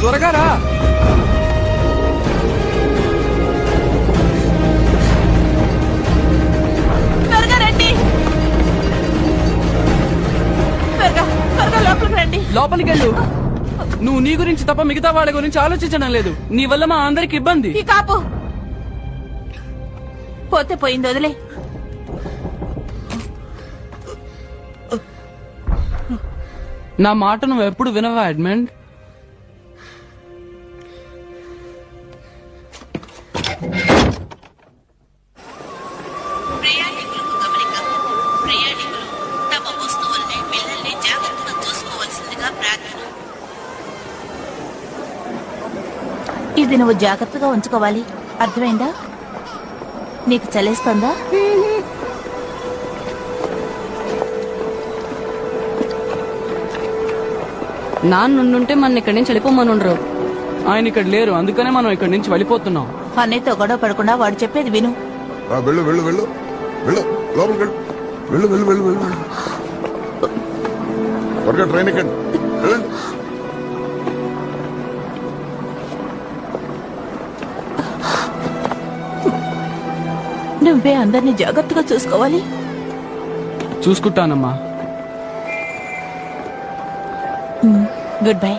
త్వరగా రా. త్వరగా రండి, త్వరగా త్వరగా లోపలికి రండి. లోపలికి వెళ్ళు. నువ్వు నీ గురించి తప్ప మిగతా వాళ్ళ గురించి ఆలోచించడం లేదు. నీ వల్ల మా అందరికి ఇబ్బంది. ఈ కాపు పోతే పోయింది, వదిలే. నా మాట నువ్వు ఎప్పుడు వినవా ఎడ్మండ్? ప్రయాణికులకు గమనిక. ప్రయాణికులు తమ వస్తువుల్ని పిల్లల్ని జాగ్రత్తగా చూసుకోవాల్సిందిగా ప్రార్థన. ఇది నువ్వు జాగ్రత్తగా ఉంచుకోవాలి, అర్థమైందా? నీకు చలేస్తుందా? నాన్నుంటే మన ఇక్కడి నుంచి వెళ్ళిపోమనుండ్రు. ఆయన ఇక్కడ లేరు, అందుకనే మనం ఇక్కడి నుంచి వెళ్ళిపోతున్నాం. అన్నయ్యతో గొడవ పడకుండా వాడు చెప్పేది విను. వెళ్ళు వెళ్ళు వెళ్ళు వెళ్ళు, లోపలికి వెళ్ళు. వెళ్ళు వెళ్ళు వెళ్ళు వెళ్ళు. త్వరగా ట్రైన్ ఎక్కండి, వెళ్ళండి. నువ్వే అందరినీ జాగ్రత్తగా చూసుకోవాలి. చూసుకుంటానమ్మా. Good bye.